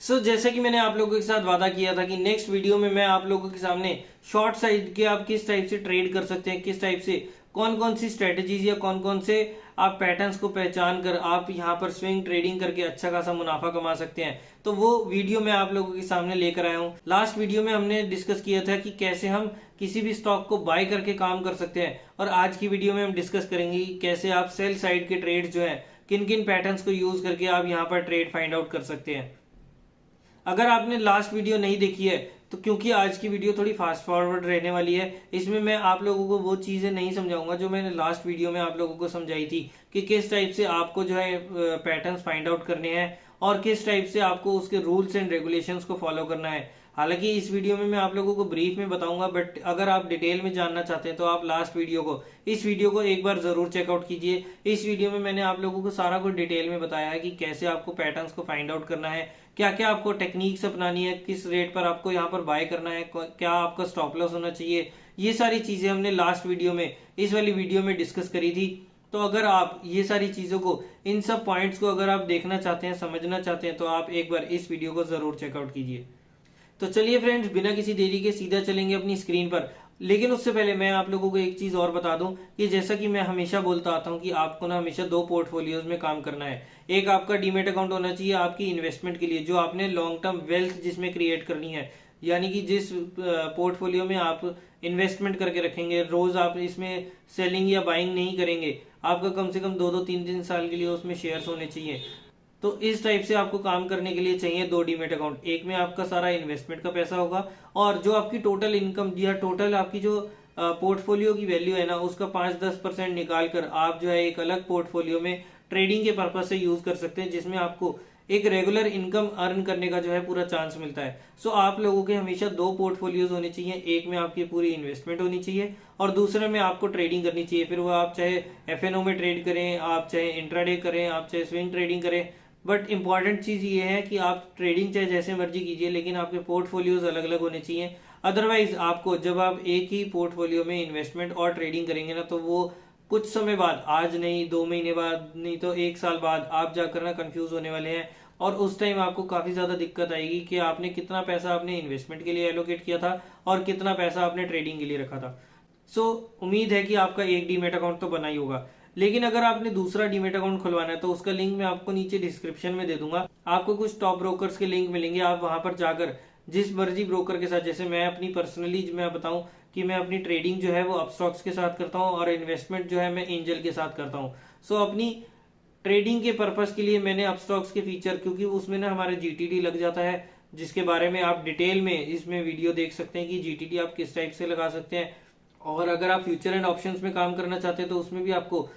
जैसे कि मैंने आप लोगों के साथ वादा किया था कि नेक्स्ट वीडियो में मैं आप लोगों के सामने शॉर्ट साइड के आप किस टाइप से ट्रेड कर सकते हैं, किस टाइप से कौन कौन सी स्ट्रेटजीज या कौन कौन से आप पैटर्न्स को पहचान कर आप यहां पर स्विंग ट्रेडिंग करके अच्छा खासा मुनाफा कमा सकते हैं, तो वो वीडियो मैं आप लोगों के सामने लेकर आया हूं। लास्ट वीडियो में हमने डिस्कस किया था कि कैसे हम किसी भी स्टॉक को बाय करके काम कर सकते हैं, और आज की वीडियो में हम डिस्कस करेंगे कि कैसे आप सेल साइड के ट्रेड जो है किन किन पैटर्न्स को यूज करके आप यहाँ पर ट्रेड फाइंड आउट कर सकते हैं। अगर आपने लास्ट वीडियो नहीं देखी है तो क्योंकि आज की वीडियो थोड़ी फास्ट फॉरवर्ड रहने वाली है, इसमें मैं आप लोगों को वो चीजें नहीं समझाऊंगा जो मैंने लास्ट वीडियो में आप लोगों को समझाई थी कि किस टाइप से आपको जो है पैटर्न्स फाइंड आउट करने हैं और किस टाइप से आपको उसके रूल्स एंड रेगुलेशंस को फॉलो करना है। हालांकि इस वीडियो में मैं आप लोगों को ब्रीफ में बताऊंगा, बट अगर आप डिटेल में जानना चाहते हैं तो आप लास्ट वीडियो को इस वीडियो को एक बार जरूर चेकआउट कीजिए। इस वीडियो में मैंने आप लोगों को सारा कुछ डिटेल में बताया है कि कैसे आपको पैटर्न्स को फाइंड आउट करना है, क्या क्या आपको टेक्निक्स अपनानी है, किस रेट पर आपको यहाँ पर बाय करना है, क्या आपका स्टॉप लॉस होना चाहिए। ये सारी चीजें हमने लास्ट वीडियो में इस वाली वीडियो में डिस्कस करी थी। तो अगर आप ये सारी चीजों को, इन सब पॉइंट्स को अगर आप देखना चाहते हैं, समझना चाहते हैं, तो आप एक बार इस वीडियो को जरूर चेकआउट कीजिए। तो चलिए फ्रेंड्स, बिना किसी देरी के सीधा चलेंगे अपनी स्क्रीन पर। लेकिन उससे पहले मैं आप लोगों को एक चीज और बता दूं कि जैसा कि मैं हमेशा बोलता आता हूं कि आपको ना हमेशा दो पोर्टफोलियोज में काम करना है। एक आपका डीमेट अकाउंट होना चाहिए आपकी इन्वेस्टमेंट के लिए, जो आपने लॉन्ग टर्म वेल्थ जिसमें क्रिएट करनी है, यानी कि जिस पोर्टफोलियो में आप इन्वेस्टमेंट करके रखेंगे, रोज आप इसमें सेलिंग या बाइंग नहीं करेंगे, आपका कम से कम 2-2 3 3 साल के लिए उसमें शेयर्स होने चाहिए। तो इस टाइप से आपको काम करने के लिए चाहिए दो डीमेट अकाउंट। एक में आपका सारा इन्वेस्टमेंट का पैसा होगा और जो आपकी टोटल इनकम या टोटल आपकी जो पोर्टफोलियो की वैल्यू है ना, उसका 5-10% निकाल कर आप जो है एक अलग पोर्टफोलियो में ट्रेडिंग के पर्पज से यूज कर सकते हैं, जिसमें आपको एक रेगुलर इनकम अर्न करने का जो है पूरा चांस मिलता है। आप लोगों के हमेशा दो पोर्टफोलियोज होने चाहिए, एक में आपकी पूरी इन्वेस्टमेंट होनी चाहिए और दूसरे में आपको ट्रेडिंग करनी चाहिए। फिर वो आप चाहे एफएनओ में ट्रेड करें, आप चाहे इंट्राडे करें, आप चाहे स्विंग ट्रेडिंग करें, बट इंपॉर्टेंट चीज ये है कि आप ट्रेडिंग चाहे जैसे मर्जी कीजिए, लेकिन आपके पोर्टफोलियोज अलग अलग होने चाहिए। अदरवाइज आपको, जब आप एक ही पोर्टफोलियो में इन्वेस्टमेंट और ट्रेडिंग करेंगे ना, तो वो कुछ समय बाद, आज नहीं 2 महीने बाद, नहीं तो 1 साल बाद, आप जाकर ना कंफ्यूज होने वाले हैं और उस टाइम आपको काफी ज्यादा दिक्कत आएगी कि आपने कितना पैसा आपने इन्वेस्टमेंट के लिए एलोकेट किया था और कितना पैसा आपने ट्रेडिंग के लिए रखा था। उम्मीद है कि आपका एक डीमेट अकाउंट तो बना ही होगा। लेकिन अगर आपने दूसरा डीमेट अकाउंट खुलवाना है तो उसका लिंक मैं आपको नीचे डिस्क्रिप्शन में दे दूंगा। आपको कुछ टॉप ब्रोकर्स के लिंक मिलेंगे, आप वहां पर जाकर जिस मर्जी ब्रोकर के साथ, जैसे मैं अपनी पर्सनली मैं बताऊं कि मैं अपनी ट्रेडिंग जो है वो अपस्टॉक्स के साथ करता हूं और इन्वेस्टमेंट जो है मैं एंजल के साथ करता हूं। अपनी ट्रेडिंग के पर्पस के लिए मैंने अपस्टॉक्स के फीचर, क्योंकि उसमें ना हमारे जीटीडी लग जाता है, जिसके बारे में आप डिटेल में इसमें वीडियो देख सकते हैं कि जीटीडी आप किस टाइप से लगा सकते हैं। और अगर आप फ्यूचर एंड ऑप्शंस में काम करना चाहते हैं तो उसमें भी आपको,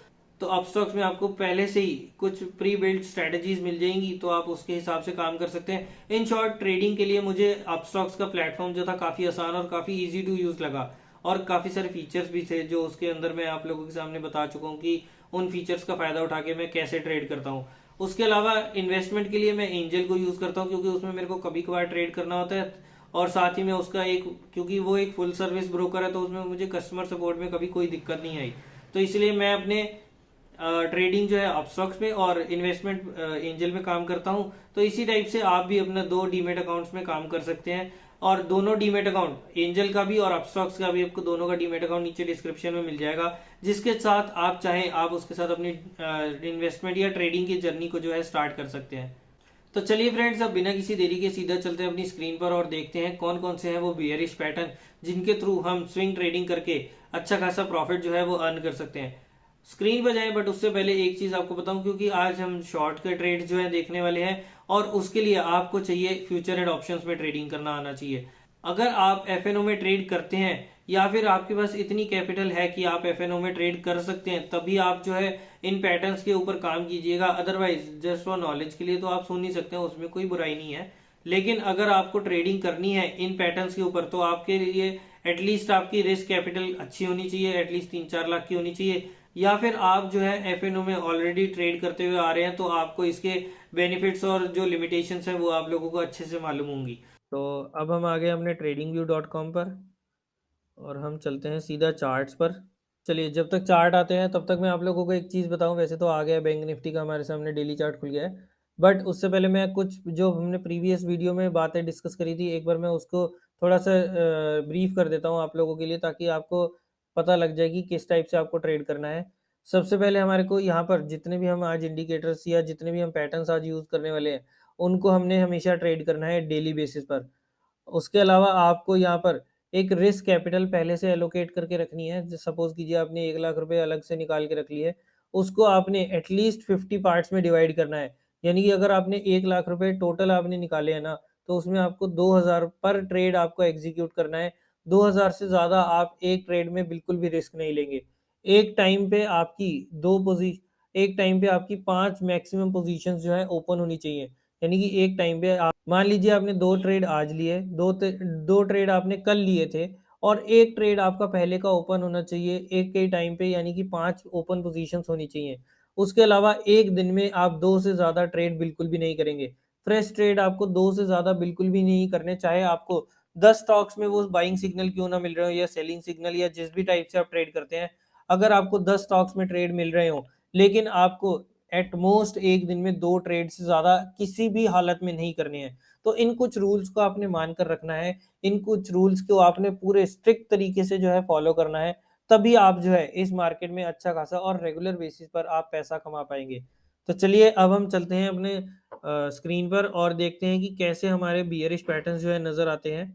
तो अपस्टॉक्स में आपको पहले से ही कुछ प्री बिल्ड स्ट्रेटजीज मिल जाएंगी, तो आप उसके हिसाब से काम कर सकते हैं। इन शॉर्ट, ट्रेडिंग के लिए मुझे अपस्टॉक्स का प्लेटफॉर्म जो था काफी आसान और काफी इजी टू यूज लगा, और काफी सारे फीचर्स भी थे जो उसके अंदर मैं आप लोगों के सामने बता चुका हूँ कि उन फीचर्स का फायदा उठा के मैं कैसे ट्रेड करता हूँ। उसके अलावा इन्वेस्टमेंट के लिए मैं एंजल को यूज करता हूँ, क्योंकि उसमें मेरे को कभी कभार ट्रेड करना होता है, और साथ ही में उसका एक, क्योंकि वो एक फुल सर्विस ब्रोकर है, तो उसमें मुझे कस्टमर सपोर्ट में कभी कोई दिक्कत नहीं आई। तो इसलिए मैं अपने ट्रेडिंग जो है अपस्टॉक्स में और इन्वेस्टमेंट एंजल में काम करता हूं। तो इसी टाइप से आप भी अपना दो डीमेट अकाउंट्स में काम कर सकते हैं, और दोनों डीमेट अकाउंट, एंजल का भी और अपस्टॉक्स का भी, आपको दोनों का डीमेट अकाउंट नीचे डिस्क्रिप्शन में मिल जाएगा, जिसके साथ आप चाहें आप उसके साथ अपनी इन्वेस्टमेंट या ट्रेडिंग की जर्नी को जो है स्टार्ट कर सकते हैं। तो चलिए फ्रेंड्स, अब बिना किसी देरी के सीधा चलते हैं अपनी स्क्रीन पर और देखते हैं कौन कौन से हैं वो बियरिश पैटर्न जिनके थ्रू हम स्विंग ट्रेडिंग करके अच्छा खासा प्रॉफिट जो है वो अर्न कर सकते हैं। स्क्रीन पर जाएं, बट उससे पहले एक चीज आपको बताऊं, क्योंकि आज हम शॉर्ट के ट्रेड जो है देखने वाले हैं, और उसके लिए आपको चाहिए फ्यूचर एंड ऑप्शंस में ट्रेडिंग करना आना चाहिए। अगर आप एफएनओ में ट्रेड करते हैं या फिर आपके पास इतनी कैपिटल है कि आप एफएनओ में ट्रेड कर सकते हैं, तभी आप जो है इन पैटर्न्स के ऊपर काम कीजिएगा। अदरवाइज जस्ट फॉर नॉलेज के लिए तो आप सुन ही सकते हैं, उसमें कोई बुराई नहीं है। लेकिन अगर आपको ट्रेडिंग करनी है इन पैटर्न्स के ऊपर, तो आपके लिए एटलीस्ट आपकी रिस्क कैपिटल अच्छी होनी चाहिए, एटलीस्ट 3-4 लाख की होनी चाहिए, या फिर आप जो है एफएनओ में ऑलरेडी ट्रेड करते हुए आ रहे हैं, तो आपको इसके बेनिफिट्स और जो लिमिटेशंस हैं वो आप लोगों को अच्छे से मालूम होंगी। तो अब हम आ गए अपने tradingview.com पर और हम चलते हैं सीधा चार्ट्स पर। चलिए, जब तक चार्ट आते हैं तब तक मैं आप लोगों को एक चीज़ बताऊं, वैसे तो आ गया बैंक निफ्टी का हमारे सामने डेली चार्ट खुल गया है, बट उससे पहले मैं कुछ जो हमने प्रीवियस वीडियो में बातें डिस्कस करी थी, एक बार मैं उसको थोड़ा सा ब्रीफ कर देता हूँ आप लोगों के लिए, ताकि आपको पता लग जाए कि किस टाइप से आपको ट्रेड करना है। सबसे पहले हमारे को यहाँ पर जितने भी हम आज इंडिकेटर्स या जितने भी हम पैटर्न्स आज यूज़ करने वाले हैं, उनको हमने हमेशा ट्रेड करना है डेली बेसिस पर। उसके अलावा आपको यहाँ पर एक रिस्क कैपिटल पहले से एलोकेट करके रखनी है। सपोज कीजिए आपने 1 लाख रुपए अलग से निकाल के रख लिए, उसको आपने एटलीस्ट 50 पार्ट्स में डिवाइड करना है। यानी कि अगर आपने 1 लाख रुपए टोटल आपने निकाले हैं ना, तो उसमें आपको 2000 पर ट्रेड आपको एग्जीक्यूट करना है। 2000 से ज़्यादा आप एक ट्रेड में बिल्कुल भी रिस्क नहीं लेंगे। एक टाइम पे आपकी दो पोजी एक टाइम पे आपकी 5 मैक्सिमम पोजीशंस जो है ओपन होनी चाहिए। यानी कि एक टाइम पे आप मान लीजिए आपने 2 ट्रेड आज लिए, 2 ट्रेड आपने कल लिए थे, और एक ट्रेड आपका पहले का ओपन होना चाहिए एक के टाइम पे, यानी कि 5 ओपन पोजीशंस होनी चाहिए। उसके अलावा एक दिन में आप 2 से ज़्यादा ट्रेड बिल्कुल भी नहीं करेंगे। फ्रेश ट्रेड आपको 2 से ज़्यादा बिल्कुल भी नहीं करने, चाहे आपको 10 स्टॉक्स में वो बाइंग सिग्नल क्यों ना मिल रहे हो या सेलिंग सिग्नल या जिस भी टाइप से आप ट्रेड करते हैं। अगर आपको 10 स्टॉक्स में ट्रेड मिल रहे हो, लेकिन आपको एट मोस्ट एक दिन में 2 ट्रेड से ज़्यादा किसी भी हालत में नहीं करने हैं। तो इन कुछ रूल्स को आपने मानकर रखना है, इन कुछ रूल्स को आपने पूरे स्ट्रिक्ट तरीके से जो है फॉलो करना है, तभी आप जो है इस मार्केट में अच्छा खासा और रेगुलर बेसिस पर आप पैसा कमा पाएँगे। तो चलिए अब हम चलते हैं अपने स्क्रीन पर और देखते हैं कि कैसे हमारे बियरिश पैटर्न्स जो है नज़र आते हैं।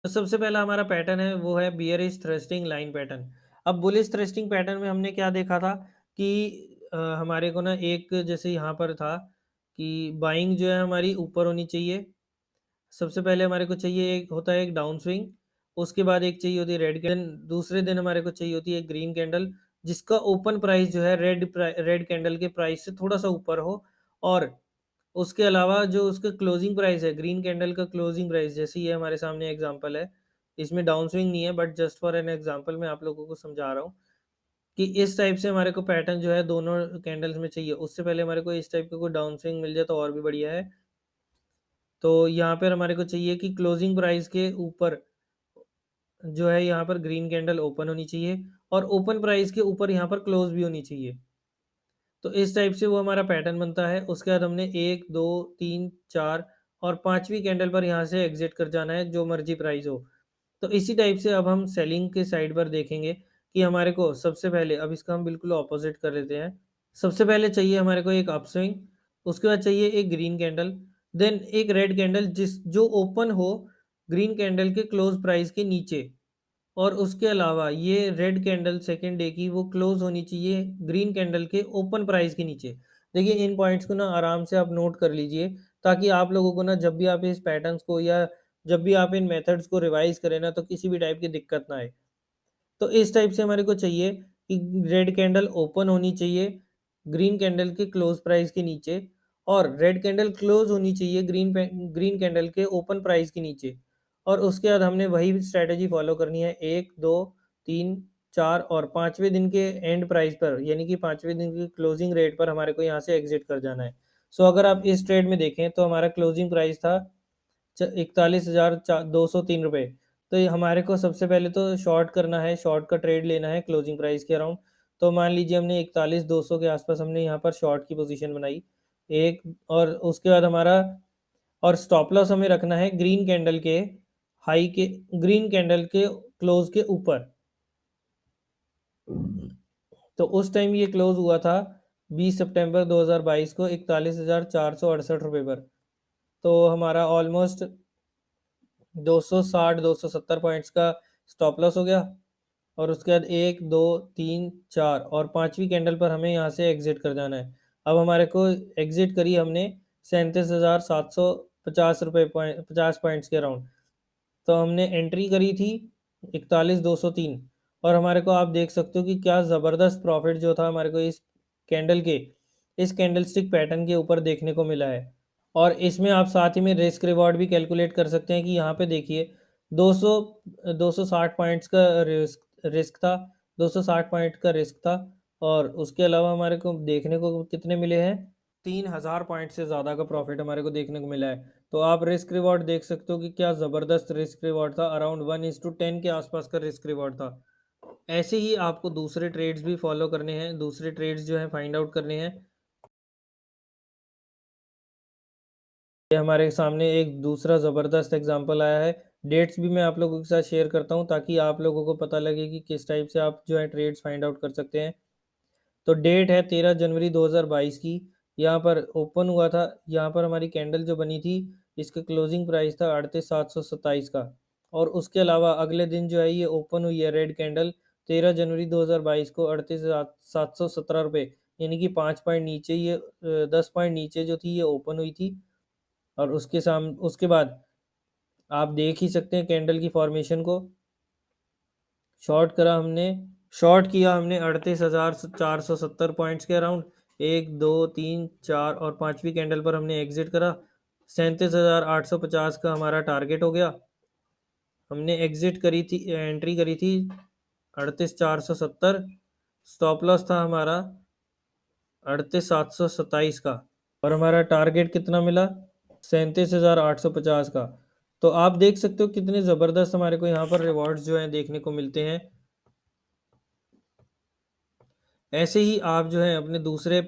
तो सबसे पहला हमारा पैटर्न है वो है बियरिश थ्रस्टिंग लाइन पैटर्न। अब बुलिश थ्रस्टिंग पैटर्न में हमने क्या देखा था कि हमारे को ना एक जैसे यहाँ पर था कि बाइंग जो है हमारी ऊपर होनी चाहिए। सबसे पहले हमारे को चाहिए एक होता है एक डाउन स्विंग, उसके बाद एक चाहिए होती है रेड कैंडल, दूसरे दिन हमारे को चाहिए होती है एक ग्रीन कैंडल जिसका ओपन प्राइस जो है रेड कैंडल के प्राइस से थोड़ा सा ऊपर हो, और उसके अलावा जो उसका क्लोजिंग प्राइस है ग्रीन कैंडल का क्लोजिंग प्राइस, जैसे ये हमारे सामने एग्जांपल है, इसमें डाउन स्विंग नहीं है but just for an example मैं आप लोगों को समझा रहा हूँ कि इस टाइप से हमारे को पैटर्न जो है दोनों कैंडल्स में चाहिए। उससे पहले हमारे को इस टाइप का कोई डाउन स्विंग मिल जाए तो और भी बढ़िया है। तो यहाँ पर हमारे को चाहिए कि क्लोजिंग प्राइस के ऊपर जो है यहाँ पर ग्रीन कैंडल ओपन होनी चाहिए, और ओपन प्राइस के ऊपर यहाँ पर क्लोज भी होनी चाहिए। तो इस टाइप से वो हमारा पैटर्न बनता है। उसके बाद हमने 1, 2, 3, 4 और 5वीं कैंडल पर यहाँ से एग्ज़िट कर जाना है, जो मर्ज़ी प्राइस हो। तो इसी टाइप से अब हम सेलिंग के साइड पर देखेंगे कि हमारे को सबसे पहले अब इसका हम बिल्कुल ऑपोज़िट कर लेते हैं। सबसे पहले चाहिए हमारे को एक अपस्विंग, उसके बाद चाहिए एक ग्रीन कैंडल, देन एक रेड कैंडल जो ओपन हो ग्रीन कैंडल के क्लोज़ प्राइस के नीचे। और उसके अलावा ये रेड कैंडल सेकंड डे की वो क्लोज होनी चाहिए ग्रीन कैंडल के ओपन प्राइस के नीचे। देखिए इन पॉइंट्स को ना आराम से आप नोट कर लीजिए, ताकि आप लोगों को ना जब भी आप इस पैटर्न्स को या जब भी आप इन मेथड्स को रिवाइज करें ना, तो किसी भी टाइप की दिक्कत ना आए। तो इस टाइप से हमारे को चाहिए कि रेड कैंडल ओपन होनी चाहिए ग्रीन कैंडल के क्लोज प्राइस के नीचे, और रेड कैंडल क्लोज होनी चाहिए ग्रीन कैंडल के ओपन प्राइस के नीचे। और उसके बाद हमने वही स्ट्रेटेजी फॉलो करनी है 1, 2, 3, 4 और 5वें दिन के एंड प्राइस पर, यानी कि 5वें दिन की क्लोजिंग रेट पर हमारे को यहाँ से एग्जिट कर जाना है। सो अगर आप इस ट्रेड में देखें तो हमारा क्लोजिंग प्राइस था 41,203 रुपये। तो ये हमारे को सबसे पहले तो शॉर्ट करना है, शॉर्ट का ट्रेड लेना है क्लोजिंग प्राइस के अराउंड। तो मान लीजिए हमने 41,200 के आसपास हमने यहाँ पर शॉर्ट की पोजीशन बनाई एक, और उसके बाद हमारा और स्टॉप लॉस हमें रखना है हाई के ग्रीन कैंडल के क्लोज के ऊपर। तो उस टाइम ये क्लोज हुआ था 20 सितंबर 2022 को 41,468 रुपये पर। तो हमारा ऑलमोस्ट 260-270 पॉइंट्स का स्टॉप लॉस हो गया। और उसके बाद 1, 2, 3, 4 और 5वीं कैंडल पर हमें यहाँ से एग्जिट कर जाना है। अब हमारे को एग्जिट करी हमने 37,750 रुपये 50 पॉइंट्स के अराउंड। तो हमने एंट्री करी थी 41,203, और हमारे को आप देख सकते हो कि क्या ज़बरदस्त प्रॉफिट जो था हमारे को इस कैंडलस्टिक पैटर्न के ऊपर देखने को मिला है। और इसमें आप साथ ही में रिस्क रिवॉर्ड भी कैलकुलेट कर सकते हैं कि यहाँ पे देखिए 200 260 पॉइंट्स का रिस्क था, 260 पॉइंट का रिस्क था। और उसके अलावा हमारे को देखने को कितने मिले हैं, 3,000 पॉइंट से ज़्यादा का प्रॉफिट हमारे को देखने को मिला है। तो आप रिस्क रिवॉर्ड देख सकते हो कि क्या ज़बरदस्त रिस्क रिवॉर्ड था, अराउंड 1:10 के आसपास का रिस्क रिवॉर्ड था। ऐसे ही आपको दूसरे ट्रेड्स भी फॉलो करने हैं, दूसरे ट्रेड्स जो हैं फाइंड आउट करने हैं। ये हमारे सामने एक दूसरा ज़बरदस्त एग्जांपल आया है। डेट्स भी मैं आप लोगों के साथ शेयर करता हूँ ताकि आप लोगों को पता लगे कि किस टाइप से आप जो है ट्रेड्स फाइंड आउट कर सकते हैं। तो डेट है 13 जनवरी 2022 की। यहाँ पर ओपन हुआ था, यहाँ पर हमारी कैंडल जो बनी थी, इसका क्लोजिंग प्राइस था 38,727 का। और उसके अलावा अगले दिन जो है ये ओपन हुई है रेड कैंडल 13 जनवरी 2022 को 38,717 रुपये, यानी कि 5 पॉइंट नीचे ये 10 पॉइंट नीचे जो थी ये ओपन हुई थी। और उसके बाद आप देख ही सकते हैं कैंडल की फॉर्मेशन को। शॉर्ट करा हमने, शॉर्ट किया हमने 38,470 पॉइंट्स के अराउंड। 1, 2, 3, 4 और पांचवी कैंडल पर हमने एग्जिट करा। 37,850 का हमारा टारगेट हो गया। हमने एग्जिट करी थी, एंट्री करी थी 38,470। स्टॉप लॉस था हमारा 38,727 का। और हमारा टारगेट कितना मिला? 37,850 का। तो आप देख सकते हो कितने ज़बरदस्त हमारे को यहाँ पर रिवॉर्ड्स जो हैं देखने को मिलते हैं। ऐसे ही आप जो है अपने दूसरे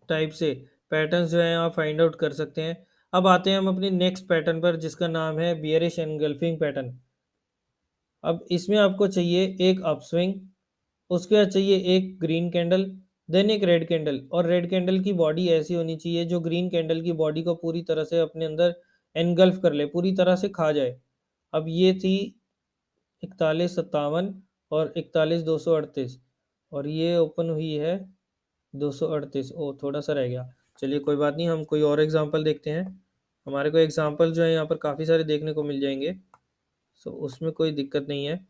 टाइप से पैटर्न्स जो हैं आप फाइंड आउट कर सकते हैं। अब आते हैं हम अपने नेक्स्ट पैटर्न पर जिसका नाम है बियरिश एनगल्फिंग पैटर्न। अब इसमें आपको चाहिए एक अपस्विंग, उसके बाद चाहिए एक ग्रीन कैंडल, देन एक रेड कैंडल। और रेड कैंडल की बॉडी ऐसी होनी चाहिए जो ग्रीन कैंडल की बॉडी को पूरी तरह से अपने अंदर एनगल्फ कर ले, पूरी तरह से खा जाए। अब ये थी 41,57 और 41,238, और ये ओपन हुई है 238। ओ थोड़ा सा रह गया, चलिए कोई बात नहीं, हम कोई और एग्जांपल देखते हैं। हमारे को एग्जांपल जो है यहाँ पर काफ़ी सारे देखने को मिल जाएंगे, सो उसमें कोई दिक्कत नहीं है।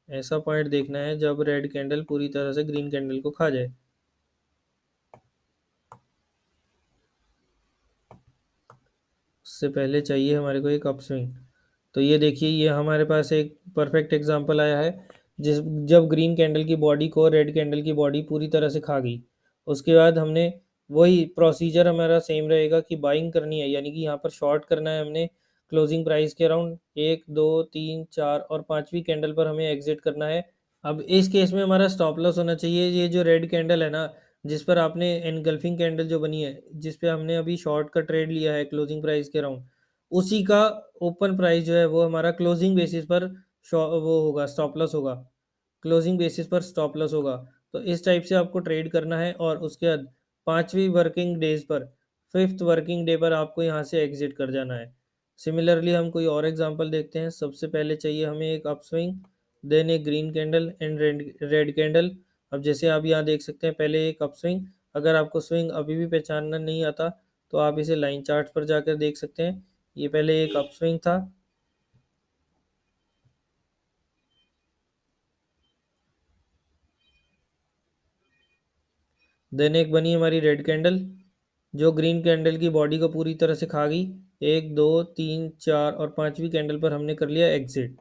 ऐसा पॉइंट देखना है जब रेड कैंडल पूरी तरह से ग्रीन कैंडल को खा जाए। उससे पहले चाहिए हमारे को एक अपस्विंग। तो ये देखिए ये हमारे पास एक परफेक्ट एग्जांपल आया है, जिस जब ग्रीन कैंडल की बॉडी को रेड कैंडल की बॉडी पूरी तरह से खा गई। उसके बाद हमने वही प्रोसीजर हमारा सेम रहेगा कि बाइंग करनी है, यानी कि यहाँ पर शॉर्ट करना है हमने क्लोजिंग प्राइस के अराउंड। 1, 2, 3, 4 और पांचवी कैंडल पर हमें एग्जिट करना है। अब इस केस में हमारा स्टॉप लॉस होना चाहिए ये जो रेड कैंडल है ना, जिस पर आपने एनगल्फिंग कैंडल जो बनी है, जिस पे हमने अभी शॉर्ट का ट्रेड लिया है क्लोजिंग प्राइस के अराउंड, उसी का ओपन प्राइस जो है वो हमारा क्लोजिंग बेसिस पर वो होगा, स्टॉप लॉस होगा। क्लोजिंग बेसिस पर स्टॉप लॉस होगा। तो इस टाइप से आपको ट्रेड करना है। और उसके बाद पांचवी वर्किंग डेज पर, फिफ्थ वर्किंग डे पर आपको यहाँ से एग्जिट कर जाना है। सिमिलरली हम कोई और एग्जांपल देखते हैं। सबसे पहले चाहिए हमें एक अपस्विंग, देन एक green candle and red candle. अब जैसे आप यहाँ देख सकते हैं, पहले एक अपस्विंग। अगर आपको स्विंग अभी भी पहचानना नहीं आता तो आप इसे लाइन चार्ट पर जाकर देख सकते हैं। ये पहले एक अपस्विंग था, देन एक बनी हमारी रेड कैंडल जो ग्रीन कैंडल की बॉडी को पूरी तरह से खा गई। 1, 2, 3, 4 और पांचवी कैंडल पर हमने कर लिया एग्जिट।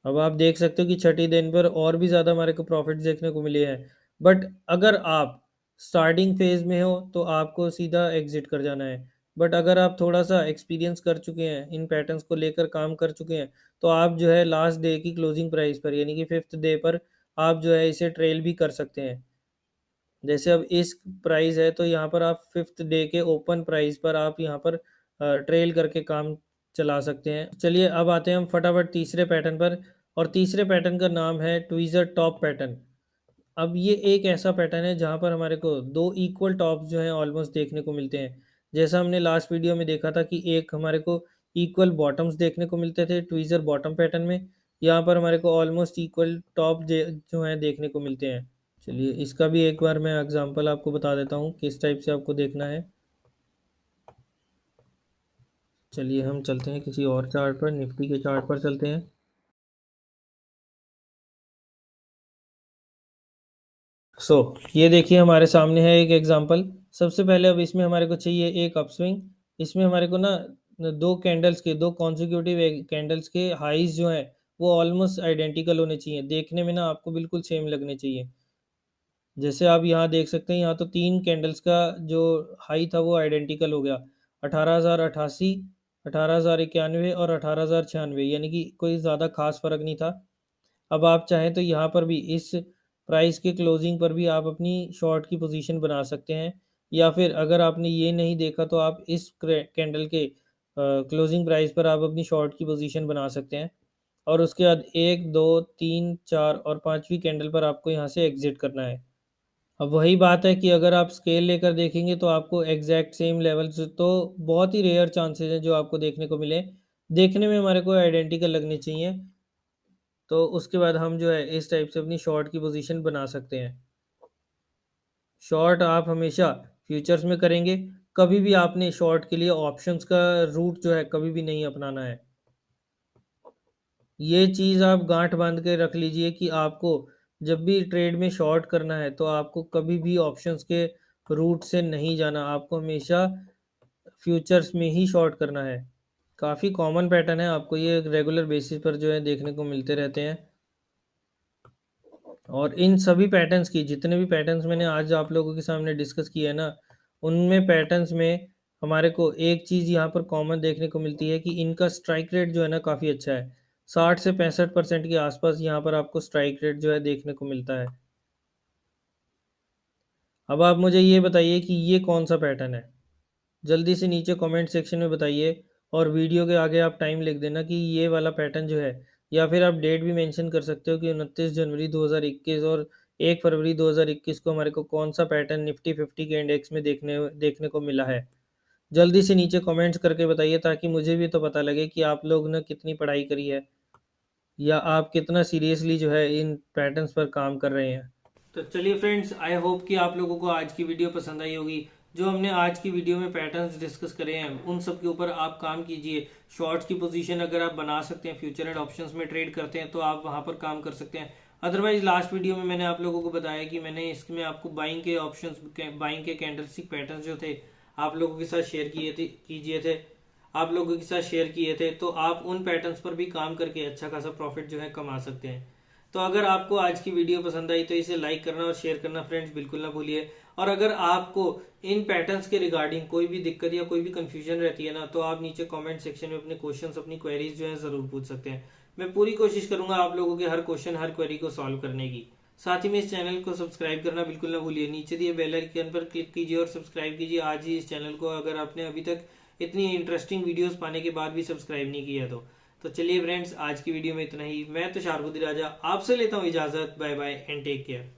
अब आप देख सकते हो कि छठी दिन पर और भी ज़्यादा हमारे को प्रॉफिट देखने को मिले हैं। बट अगर आप स्टार्टिंग फेज में हो तो आपको सीधा एग्जिट कर जाना है। बट अगर आप थोड़ा सा एक्सपीरियंस कर चुके हैं, इन पैटर्न्स को लेकर काम कर चुके हैं, तो आप जो है लास्ट डे की क्लोजिंग प्राइस पर, यानी कि फिफ्थ डे पर, आप जो है इसे ट्रेल भी कर सकते हैं। जैसे अब इस प्राइस है तो यहाँ पर आप फिफ्थ डे के ओपन प्राइस पर आप यहाँ पर ट्रेल करके काम चला सकते हैं। चलिए अब आते हैं हम फटाफट तीसरे पैटर्न पर। और तीसरे पैटर्न का नाम है ट्वीज़र टॉप पैटर्न। अब ये एक ऐसा पैटर्न है जहाँ पर हमारे को दो इक्वल टॉप्स जो हैं ऑलमोस्ट देखने को मिलते हैं। जैसा हमने लास्ट वीडियो में देखा था कि एक हमारे को इक्वल बॉटम्स देखने को मिलते थे ट्वीज़र बॉटम पैटर्न में, यहाँ पर हमारे को ऑलमोस्ट इक्वल टॉप जो हैं देखने को मिलते हैं। चलिए इसका भी एक बार मैं एग्जांपल आपको बता देता हूँ किस टाइप से आपको देखना है। चलिए हम चलते हैं किसी और चार्ट पर, निफ्टी के चार्ट पर चलते हैं। ये देखिए हमारे सामने है एक एग्जांपल। सबसे पहले अब इसमें हमारे को चाहिए एक अपस्विंग। इसमें हमारे को ना दो कैंडल्स के, दो कॉन्जिक्यूटिव कैंडल्स के हाईज जो हैं वो ऑलमोस्ट आइडेंटिकल होने चाहिए, देखने में ना आपको बिल्कुल सेम लगने चाहिए। जैसे आप यहाँ देख सकते हैं, यहाँ तो तीन कैंडल्स का जो हाई था वो आइडेंटिकल हो गया। 18,088, 18,091 और 18,096, यानी कि कोई ज़्यादा खास फर्क नहीं था। अब आप चाहें तो यहाँ पर भी इस प्राइस के क्लोजिंग पर भी आप अपनी शॉर्ट की पोजीशन बना सकते हैं, या फिर अगर आपने ये नहीं देखा तो आप इस कैंडल के क्लोजिंग प्राइस पर आप अपनी शॉर्ट की पोजीशन बना सकते हैं। और उसके बाद 1, 2, 3, 4 और 5वीं कैंडल पर आपको यहाँ से एग्जिट करना है। अब वही बात है कि अगर आप स्केल लेकर देखेंगे तो आपको एग्जैक्ट सेम लेवल्स तो बहुत ही रेयर चांसेस हैं जो आपको देखने को मिले। देखने में हमारे को आइडेंटिकल लगने चाहिए, तो उसके बाद हम जो है इस टाइप से अपनी शॉर्ट की पोजीशन बना सकते हैं। शॉर्ट आप हमेशा फ्यूचर्स में करेंगे, कभी भी आपने शॉर्ट के लिए ऑप्शंस का रूट जो है कभी भी नहीं अपनाना है। ये चीज़ आप गांठ बांध के रख लीजिए कि आपको जब भी ट्रेड में शॉर्ट करना है तो आपको कभी भी ऑप्शंस के रूट से नहीं जाना, आपको हमेशा फ्यूचर्स में ही शॉर्ट करना है। काफ़ी कॉमन पैटर्न है, आपको ये रेगुलर बेसिस पर जो है देखने को मिलते रहते हैं। और इन सभी पैटर्न्स की जितने भी पैटर्न्स मैंने आज आप लोगों के सामने डिस्कस किए हैं ना, उनमें पैटर्न्स में हमारे को एक चीज़ यहाँ पर कॉमन देखने को मिलती है कि इनका स्ट्राइक रेट जो है ना काफ़ी अच्छा है। 60 से 65% के आसपास यहाँ पर आपको स्ट्राइक रेट जो है देखने को मिलता है। अब आप मुझे ये बताइए कि ये कौन सा पैटर्न है? जल्दी से नीचे कमेंट सेक्शन में बताइए, और वीडियो के आगे आप टाइम लिख देना कि ये वाला पैटर्न जो है, या फिर आप डेट भी मेंशन कर सकते हो कि 29 जनवरी 2021 और 1 फरवरी 2021 को हमारे को कौन सा पैटर्न निफ्टी 50 के इंडेक्स में देखने देखने को मिला है। जल्दी से नीचे कमेंट्स करके बताइए ताकि मुझे भी तो पता लगे कि आप लोग ने कितनी पढ़ाई करी है, या आप कितना सीरियसली जो है इन पैटर्न्स पर काम कर रहे हैं। तो चलिए फ्रेंड्स, आई होप कि आप लोगों को आज की वीडियो पसंद आई होगी। जो हमने आज की वीडियो में पैटर्न्स डिस्कस करे हैं उन सब के ऊपर आप काम कीजिए। शॉर्ट्स की पोजीशन अगर आप बना सकते हैं, फ्यूचर एंड ऑप्शंस में ट्रेड करते हैं तो आप वहां पर काम कर सकते हैं। अदरवाइज लास्ट वीडियो में मैंने आप लोगों को बताया कि मैंने इसमें आपको बाइंग के ऑप्शंस, बाइंग के कैंडलस्टिक पैटर्न्स जो थे आप लोगों के साथ शेयर कीजिए थे, आप लोगों के साथ शेयर किए थे, तो आप उन पैटर्न्स पर भी काम करके अच्छा खासा प्रॉफिट जो है कमा सकते हैं। तो अगर आपको आज की वीडियो पसंद आई तो इसे लाइक करना और शेयर करना फ्रेंड्स बिल्कुल ना भूलिए। और अगर आपको इन पैटर्न्स के रिगार्डिंग कोई भी दिक्कत या कोई भी कंफ्यूजन रहती है ना, तो आप नीचे कमेंट सेक्शन में अपने क्वेश्चंस, अपनी क्वेरीज जो है जरूर पूछ सकते हैं। मैं पूरी कोशिश करूंगा आप लोगों के हर क्वेश्चन, हर क्वेरी को सॉल्व करने की। साथ ही में इस चैनल को सब्सक्राइब करना बिल्कुल ना भूलिए। नीचे दिए बेल आइकन पर क्लिक कीजिए और सब्सक्राइब कीजिए आज ही इस चैनल को, अगर आपने अभी तक इतनी इंटरेस्टिंग वीडियोस पाने के बाद भी सब्सक्राइब नहीं किया तो चलिए फ्रेंड्स, आज की वीडियो में इतना ही। मैं तुषार बुद्धि राजा आपसे लेता हूँ इजाजत। Bye bye and take care.